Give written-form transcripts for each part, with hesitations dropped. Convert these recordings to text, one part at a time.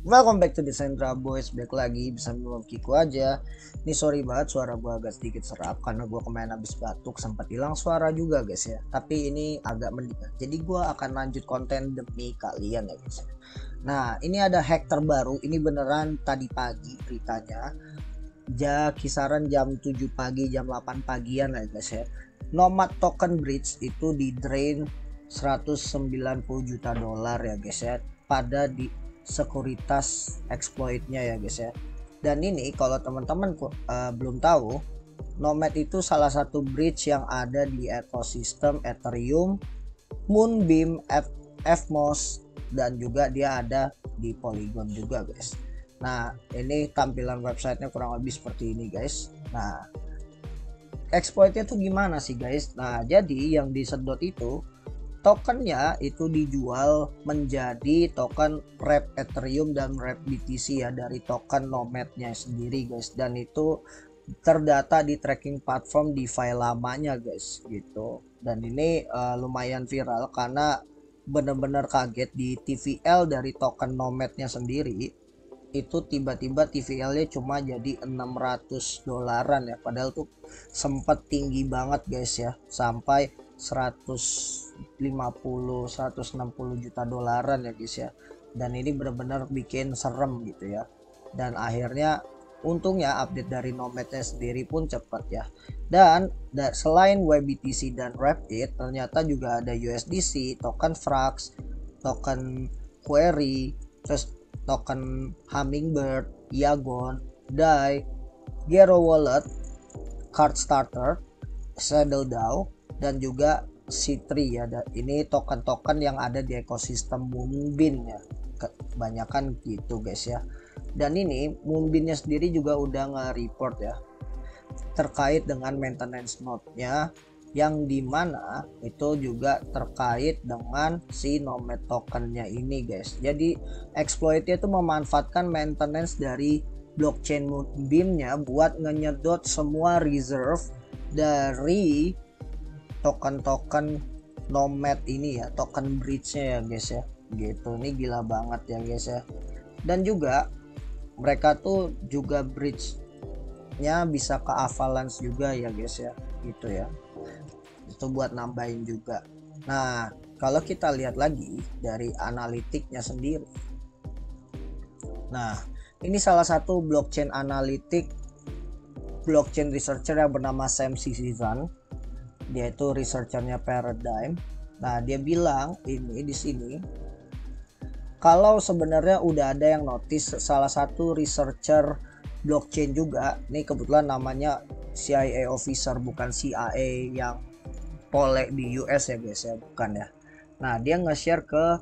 Welcome back to Descendra Boys. Back lagi bisa minum Kiku aja. Ini sorry banget suara gue agak sedikit serap karena gue kemarin habis batuk, sempat hilang suara juga guys ya. Tapi ini agak mendingan. Jadi gue akan lanjut konten demi kalian ya guys. Nah ini ada hack terbaru. Ini beneran tadi pagi beritanya. Kisaran jam 7 pagi, jam 8 pagian ya guys ya. Nomad token bridge itu di drain 190 juta dolar ya guys ya, pada di sekuritas exploitnya ya guys ya. Dan ini kalau teman-teman belum tahu, Nomad itu salah satu bridge yang ada di ekosistem Ethereum, Moonbeam, Fmos, dan juga dia ada di Polygon juga guys. Nah ini tampilan websitenya kurang lebih seperti ini guys. Nah exploitnya tuh gimana sih guys? Nah jadi yang disedot itu tokennya itu dijual menjadi token wrap Ethereum dan wrap BTC ya, dari token Nomadnya sendiri guys, dan itu terdata di tracking platform DeFi lamanya guys gitu. Dan ini lumayan viral karena bener-bener kaget di TVL dari token Nomadnya sendiri itu tiba-tiba TVL-nya cuma jadi 600 dolaran ya, padahal tuh sempat tinggi banget guys ya, sampai 150-160 juta dolaran ya guys ya. Dan ini benar-benar bikin serem gitu ya. Dan akhirnya untungnya update dari Nomadnya sendiri pun cepat ya. Dan selain YBTC dan Rapid, ternyata juga ada USDC, token Frax, token Query, terus token Hummingbird, Yagon, DAI, Gero Wallet, Card Starter, Saddle DAO, dan juga C3 ya. Ini token-token yang ada di ekosistem Moonbeam ya, kebanyakan gitu guys ya. Dan ini Moonbeamnya sendiri juga udah nge-report ya terkait dengan maintenance node-nya, yang dimana itu juga terkait dengan si Nomad tokennya ini guys. Jadi exploitnya itu memanfaatkan maintenance dari blockchain Moonbeam-nya buat ngenyedot semua reserve dari token-token Nomad ini ya, token bridge-nya ya guys ya gitu. Ini gila banget ya guys ya. Dan juga mereka tuh juga bridge-nya bisa ke Avalanche juga ya guys ya gitu ya, itu buat nambahin juga. Nah kalau kita lihat lagi dari analitiknya sendiri, nah ini salah satu blockchain analitik, blockchain researcher yang bernama Sam Citizen, dia itu researchernya Paradigm. Nah dia bilang ini di sini kalau sebenarnya udah ada yang notice salah satu researcher blockchain juga, ini kebetulan namanya CIA officer bukan CIA yang polek di US ya guys ya, bukan ya. Nah dia nge-share ke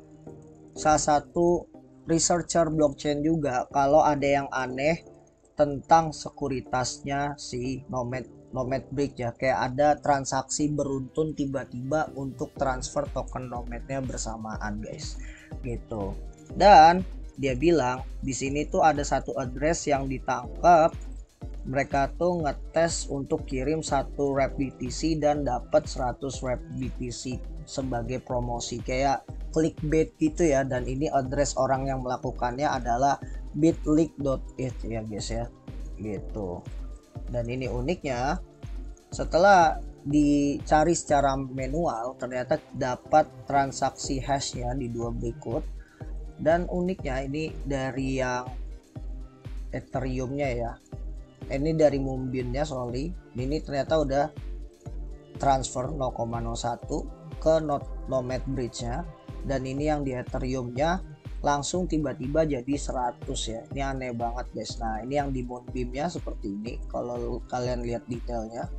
salah satu researcher blockchain juga kalau ada yang aneh tentang sekuritasnya si Nomad Bridge ya, kayak ada transaksi beruntun tiba-tiba untuk transfer token Nomadnya bersamaan guys gitu. Dan dia bilang di sini tuh ada satu address yang ditangkap, mereka tuh ngetes untuk kirim satu wrap BTC dan dapat 100 wrap BTC sebagai promosi, kayak clickbait gitu ya. Dan ini address orang yang melakukannya adalah bitleak.it ya guys ya gitu. Dan ini uniknya, setelah dicari secara manual ternyata dapat transaksi hashnya di dua berikut. Dan uniknya ini dari yang Ethereumnya ya, ini dari Moonbeam-nya sorry, ini ternyata udah transfer 0,01 ke Nomad Bridge-nya. Dan ini yang di Ethereum-nya langsung tiba-tiba jadi 100 ya, ini aneh banget guys. Nah ini yang di Moonbeam-nya seperti ini kalau kalian lihat detailnya.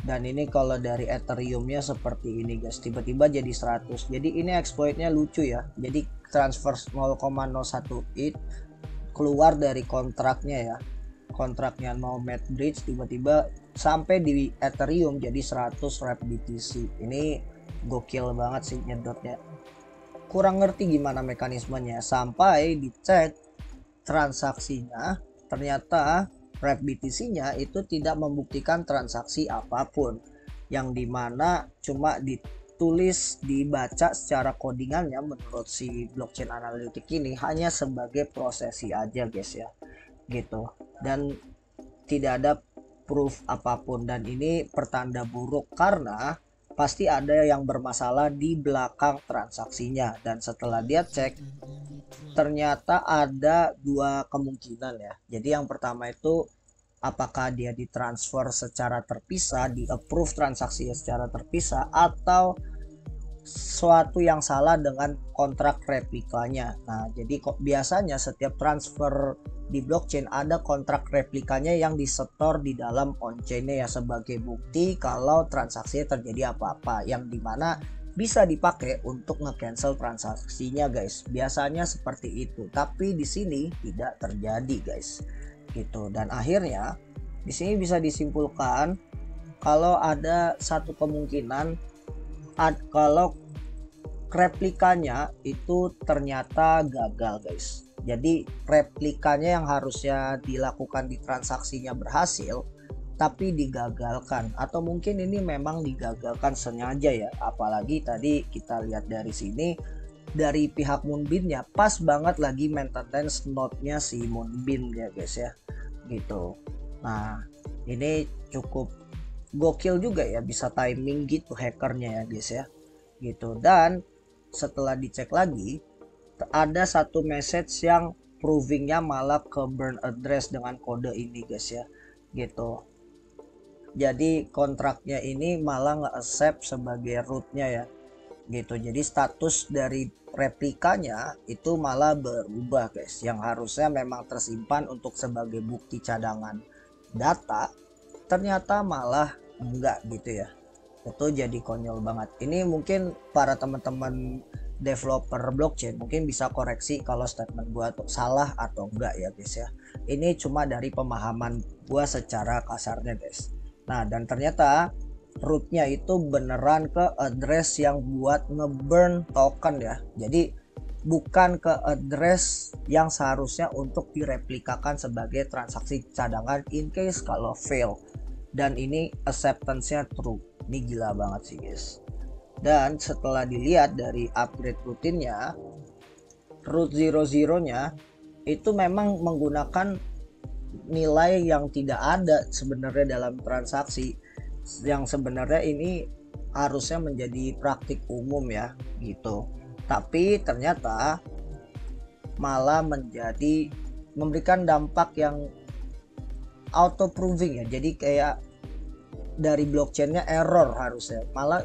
Dan ini kalau dari Ethereum-nya seperti ini guys, tiba-tiba jadi 100. Jadi ini exploit-nya lucu ya, jadi transfer 0,018 keluar dari kontraknya ya, kontraknya Nomad Bridge, tiba-tiba sampai di Ethereum jadi 100 wrap BTC. Ini gokil banget sih nyedotnya. Kurang ngerti gimana mekanismenya, sampai dicek transaksinya ternyata wrap BTC-nya itu tidak membuktikan transaksi apapun, yang dimana cuma ditulis, dibaca secara codingannya menurut si blockchain analytic ini hanya sebagai prosesi aja guys ya, gitu. Dan tidak ada proof apapun, dan ini pertanda buruk karena pasti ada yang bermasalah di belakang transaksinya. Dan setelah dia cek, ternyata ada dua kemungkinan ya. Jadi yang pertama itu apakah dia ditransfer secara terpisah, di approve transaksinya secara terpisah, atau suatu yang salah dengan kontrak replikanya. Nah, jadi kok biasanya setiap transfer di blockchain ada kontrak replikanya yang disetor di dalam on-chainnya ya, sebagai bukti kalau transaksinya terjadi apa-apa, yang dimana bisa dipakai untuk nge-cancel transaksinya guys. Biasanya seperti itu, tapi di sini tidak terjadi guys, gitu. Dan akhirnya di sini bisa disimpulkan kalau ada satu kemungkinan kalau replikanya itu ternyata gagal guys. Jadi replikanya yang harusnya dilakukan di transaksinya berhasil tapi digagalkan, atau mungkin ini memang digagalkan sengaja ya. Apalagi tadi kita lihat dari sini, dari pihak Moonbeam-nya pas banget lagi maintenance node-nya si Moonbeam ya guys ya, gitu. Nah, ini cukup gokil juga ya, bisa timing gitu hackernya ya guys ya, gitu. Dan setelah dicek lagi, ada satu message yang provingnya malah ke burn address dengan kode ini guys ya, gitu. Jadi kontraknya ini malah nge-accept sebagai rootnya ya, gitu. Jadi status dari replikanya itu malah berubah guys, yang harusnya memang tersimpan untuk sebagai bukti cadangan data ternyata malah enggak gitu ya. Itu jadi konyol banget. Ini mungkin para teman-teman developer blockchain mungkin bisa koreksi kalau statement gua tuh salah atau enggak ya guys ya. Ini cuma dari pemahaman gua secara kasarnya guys. Nah, dan ternyata rootnya itu beneran ke address yang buat ngeburn token ya. Jadi bukan ke address yang seharusnya untuk direplikakan sebagai transaksi cadangan in case kalau fail. Dan ini acceptance-nya true. Ini gila banget sih guys. Dan setelah dilihat dari upgrade rutinnya, root 00 nya itu memang menggunakan nilai yang tidak ada sebenarnya dalam transaksi, yang sebenarnya ini harusnya menjadi praktik umum ya, gitu. Tapi ternyata malah memberikan dampak yang auto proving ya. Jadi kayak dari blockchainnya error harusnya, malah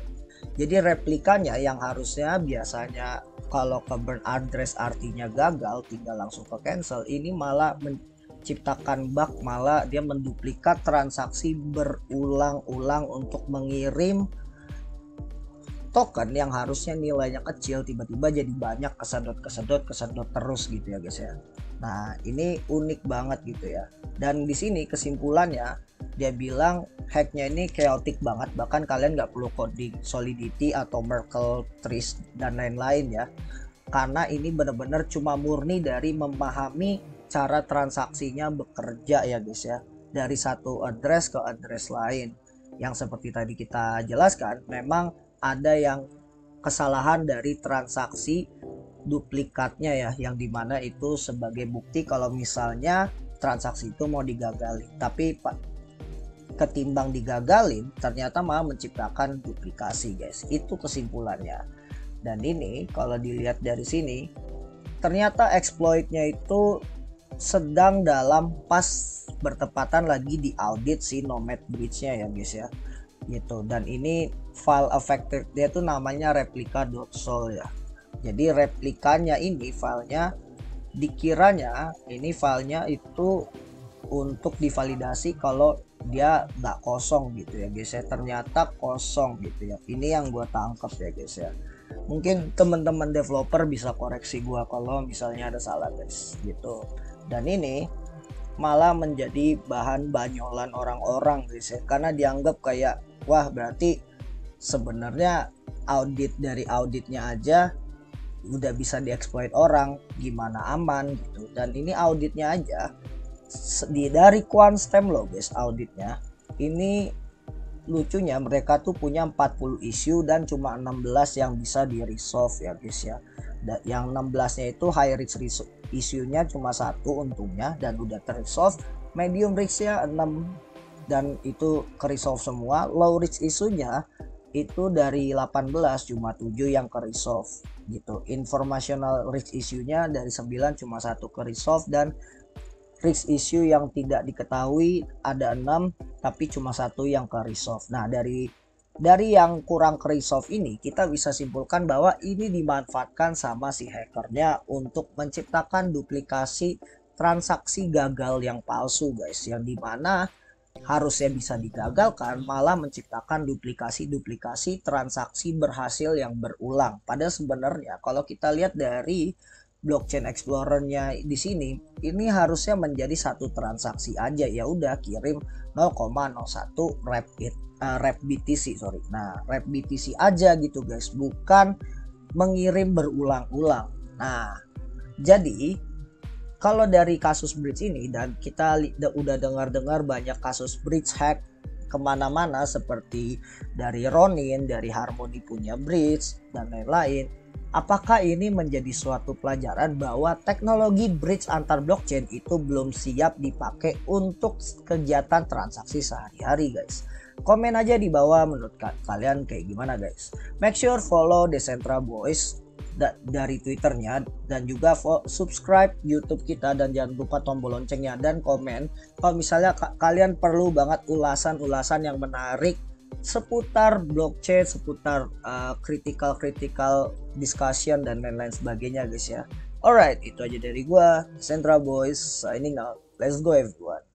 jadi replikanya yang harusnya biasanya kalau ke burn address artinya gagal tinggal langsung ke cancel, ini malah menciptakan bug, malah dia menduplikat transaksi berulang-ulang untuk mengirim token yang harusnya nilainya kecil tiba-tiba jadi banyak, kesedot terus gitu ya guys ya. Nah, ini unik banget gitu ya. Dan di sini kesimpulannya dia bilang hacknya ini chaotic banget, bahkan kalian nggak perlu coding Solidity atau Merkle trees dan lain-lain ya, karena ini benar-benar cuma murni dari memahami cara transaksinya bekerja ya guys ya, dari satu address ke address lain. Yang seperti tadi kita jelaskan, memang ada yang kesalahan dari transaksi duplikatnya ya, yang dimana itu sebagai bukti kalau misalnya transaksi itu mau digagali, tapi ketimbang digagalin ternyata malah menciptakan duplikasi guys. Itu kesimpulannya. Dan ini kalau dilihat dari sini, ternyata exploitnya itu sedang dalam pas bertepatan lagi di audit si Nomad Bridge-nya ya guys ya, gitu. Dan ini file affected dia tuh namanya replika.sol ya. Jadi replikanya ini filenya, dikiranya ini filenya itu untuk divalidasi kalau dia nggak kosong gitu ya guys ya, ternyata kosong gitu ya. Ini yang gue tangkap ya guys ya. Mungkin teman-teman developer bisa koreksi gue kalau misalnya ada salah guys, gitu. Dan ini malah menjadi bahan banyolan orang-orang guys ya, karena dianggap kayak wah berarti sebenarnya audit dari auditnya aja udah bisa dieksploit orang, gimana aman gitu. Dan ini auditnya aja dari Quantstamp loh guys, auditnya ini lucunya mereka tuh punya 40 isu dan cuma 16 yang bisa di resolve ya guys ya. Yang 16-nya itu high risk isunya cuma satu untungnya dan udah terresolve. Medium risknya 6 dan itu resolve semua. Low risk isunya itu dari 18 cuma 7 yang resolve gitu. Informational risk isunya dari 9 cuma satu resolve, dan risk issue yang tidak diketahui ada 6 tapi cuma satu yang resolve. Nah, dari yang kurang resolve ini kita bisa simpulkan bahwa ini dimanfaatkan sama si hackernya untuk menciptakan duplikasi transaksi gagal yang palsu guys, yang dimana harusnya bisa digagalkan malah menciptakan duplikasi transaksi berhasil yang berulang. Padahal sebenarnya kalau kita lihat dari blockchain explorer-nya di sini, ini harusnya menjadi satu transaksi aja, ya udah kirim 0,01 rep BTC sorry. Nah, rep BTC aja gitu guys, bukan mengirim berulang-ulang. Nah, jadi kalau dari kasus bridge ini, dan kita udah dengar-dengar banyak kasus bridge hack kemana-mana seperti dari Ronin, dari Harmony punya bridge dan lain-lain. Apakah ini menjadi suatu pelajaran bahwa teknologi bridge antar blockchain itu belum siap dipakai untuk kegiatan transaksi sehari-hari guys? Komen aja di bawah menurut kalian kayak gimana guys. Make sure follow Decentra Boys dari Twitternya, dan juga subscribe YouTube kita, dan jangan lupa tombol loncengnya, dan komen kalau misalnya kalian perlu banget ulasan-ulasan yang menarik seputar blockchain, seputar critical discussion dan lain-lain sebagainya guys ya. Alright, itu aja dari gua, Decentra Boys signing out. Let's go everyone.